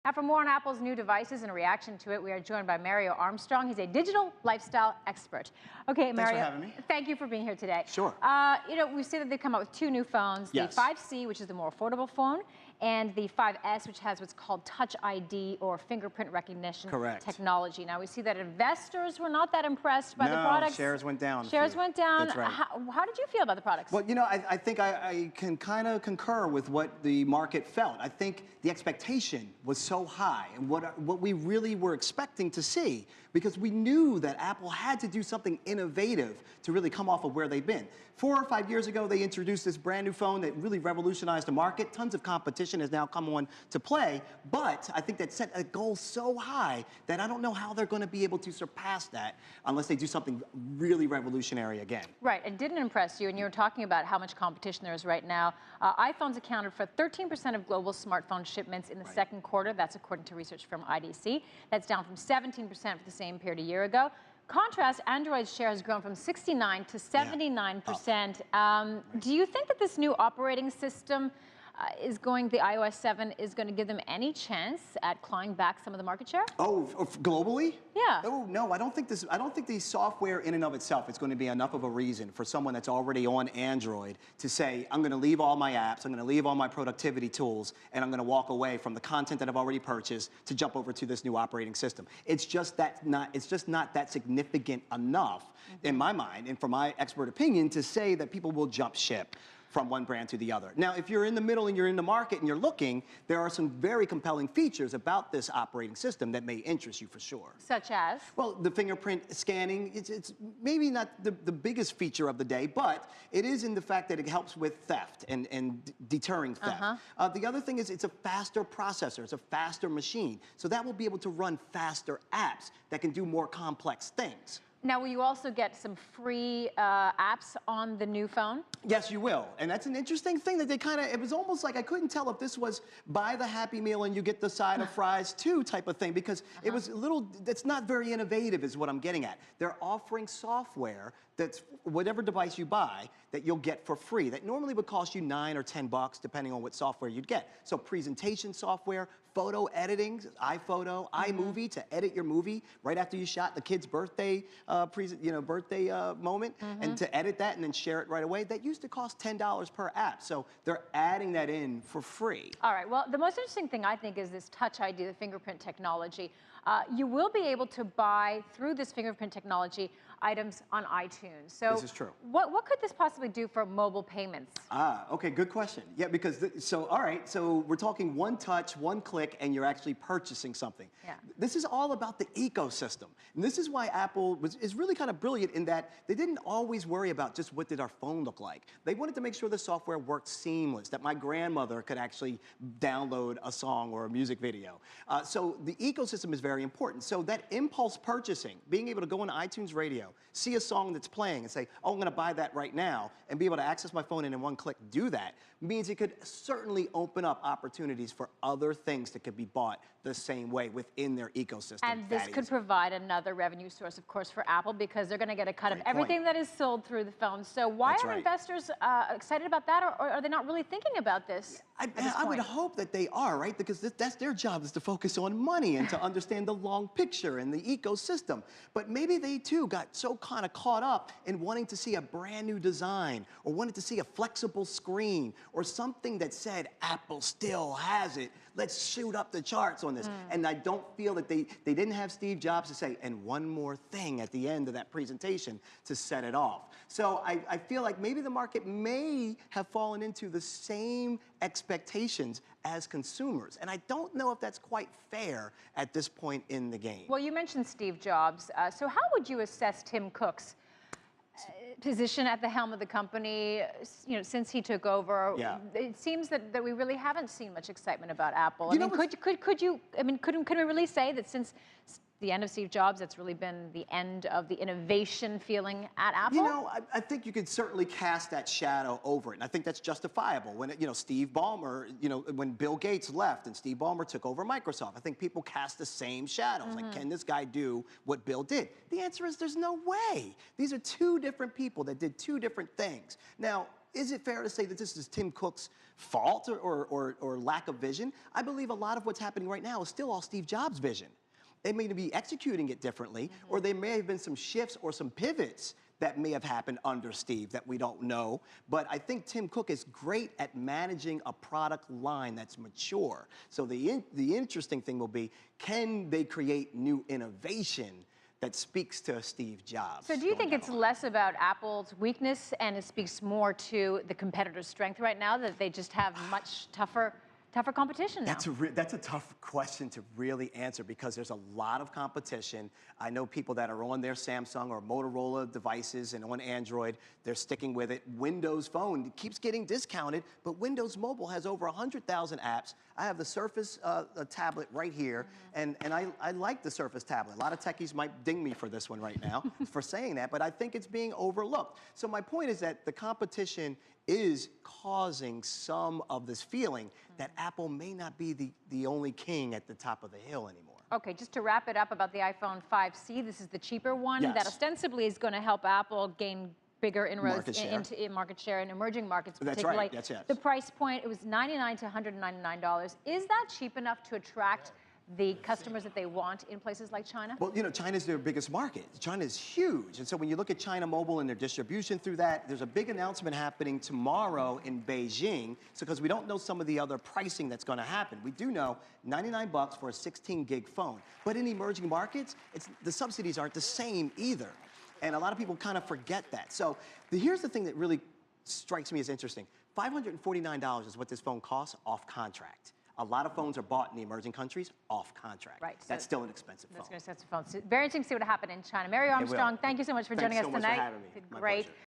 Now, for more on Apple's new devices and a reaction to it, we are joined by Mario Armstrong. He's a digital lifestyle expert. Okay, Mario, thanks for having me. Thank you for being here today. Sure. We see that they've come out with two new phones, Yes. the 5C, which is the more affordable phone, and the 5S, which has what's called Touch ID or fingerprint recognition technology. Now, we see that investors were not that impressed by the products. Shares went down. Shares went down. That's right. How did you feel about the products? Well, I think I can kind of concur with what the market felt. I think the expectation was so high, and what we really were expecting to see, because we knew that Apple had to do something innovative to really come off of where they've been. 4 or 5 years ago, they introduced this brand new phone that really revolutionized the market. Tons of competition has now come on to play, but I think that set a goal so high that I don't know how they're going to be able to surpass that unless they do something really revolutionary again. Right, it didn't impress you, and you were talking about how much competition there is right now. iPhones accounted for 13% of global smartphone shipments in the second quarter. That's according to research from IDC. That's down from 17% for the same period a year ago. Contrast, Android's share has grown from 69 to 79%. Do you think that this new operating system the iOS 7 is going to give them any chance at clawing back some of the market share? Oh, globally? Yeah. Oh, no, I don't think the software in and of itself is going to be enough of a reason for someone that's already on Android to say, I'm going to leave all my apps, I'm going to leave all my productivity tools, and I'm going to walk away from the content that I've already purchased to jump over to this new operating system. It's just not that significant enough, in my mind, and from my expert opinion, to say that people will jump ship from one brand to the other. Now, if you're in the middle and you're in the market and you're looking, there are some very compelling features about this operating system that may interest you for sure. Such as? Well, the fingerprint scanning, it's maybe not the biggest feature of the day, but it is in the fact that it helps with theft and deterring theft. The other thing is it's a faster processor, it's a faster machine. So that will be able to run faster apps that can do more complex things. Now, will you also get some free apps on the new phone? Yes, you will. And that's an interesting thing that it was almost like I couldn't tell if this was buy the Happy Meal and you get the side of fries too type of thing, because it was that's not very innovative is what I'm getting at. They're offering software that's whatever device you buy that you'll get for free. That normally would cost you $9 or $10 depending on what software you'd get. So presentation software, photo editing, iPhoto, iMovie to edit your movie right after you shot the kid's birthday moment, and to edit that and then share it right away. That used to cost $10 per app. So they're adding that in for free. All right, well, the most interesting thing I think is this Touch ID, the fingerprint technology. You will be able to buy through this fingerprint technology items on iTunes. So this is true. What could this possibly do for mobile payments? Okay, good question. Yeah, because all right, so we're talking one touch, one click, and you're actually purchasing something. Yeah. This is all about the ecosystem. And this is why Apple is really kind of brilliant in that they didn't always worry about just what did our phone look like. They wanted to make sure the software worked seamless, that my grandmother could actually download a song or a music video. So the ecosystem is very important. So that impulse purchasing, being able to go on iTunes Radio, see a song that's playing and say, oh, I'm going to buy that right now, and be able to access my phone and in one click do that, means it could certainly open up opportunities for other things that could be bought the same way within their ecosystem. And this could provide another revenue source, of course, for Apple, because they're going to get a cut of everything that is sold through the phone. So why are investors excited about that, or are they not really thinking about this? I would hope that they are, right? Because that's their job, is to focus on money and to understand the long picture and the ecosystem. But maybe they too got so kind of caught up in wanting to see a brand new design, or wanted to see a flexible screen, or something that said, Apple still has it. Let's shoot up the charts on this. And I don't feel that they didn't have Steve Jobs to say, and one more thing at the end of that presentation to set it off. So I feel like maybe the market may have fallen into the same expectations as consumers. And I don't know if that's quite fair at this point in the game. Well, you mentioned Steve Jobs. So how would you assess Tim Cook's position at the helm of the company, since he took over? Yeah. It seems that we really haven't seen much excitement about Apple. I mean, could we really say that since the end of Steve Jobs, that's really been the end of the innovation feeling at Apple? I think you could certainly cast that shadow over it, and I think that's justifiable. When Steve Ballmer, when Bill Gates left and Steve Ballmer took over Microsoft, I think people cast the same shadows. Like, can this guy do what Bill did? The answer is there's no way. These are two different people that did two different things. Now, is it fair to say that this is Tim Cook's fault or lack of vision? I believe a lot of what's happening right now is still all Steve Jobs' vision. They may be executing it differently, or there may have been some shifts or some pivots that may have happened under Steve that we don't know. But I think Tim Cook is great at managing a product line that's mature. So the interesting thing will be, can they create new innovation that speaks to Steve Jobs? So do you think it's less about Apple's weakness and it speaks more to the competitor's strength right now, that they just have much tougher competition now? That's a tough question to really answer because there's a lot of competition. I know people that are on their Samsung or Motorola devices and on Android, they're sticking with it. Windows Phone keeps getting discounted, but Windows Mobile has over 100,000 apps. I have the Surface tablet right here, and I like the Surface tablet. A lot of techies might ding me for this one right now for saying that, but I think it's being overlooked. So my point is that the competition is causing some of this feeling that Apple may not be the only king at the top of the hill anymore. Okay, just to wrap it up about the iPhone 5C, this is the cheaper one Yes. that ostensibly is going to help Apple gain bigger inroads into market share in emerging markets, particularly. That's right. Yes. The price point, it was $99 to $199. Is that cheap enough to attract the customers that they want in places like China? Well, you know, China's their biggest market. China is huge. And so when you look at China Mobile and their distribution through that, there's a big announcement happening tomorrow in Beijing. So because we don't know some of the other pricing that's going to happen. We do know $99 for a 16 gig phone. But in emerging markets, the subsidies aren't the same either. And a lot of people kind of forget that. So here's the thing that really strikes me as interesting. $549 is what this phone costs off contract. A lot of phones are bought in the emerging countries off contract. Right. That's still an expensive phone. That's an expensive phone. So very interesting to see what happened in China. Mary Armstrong, thank you so much for joining us tonight. Thanks so much for having me. Great.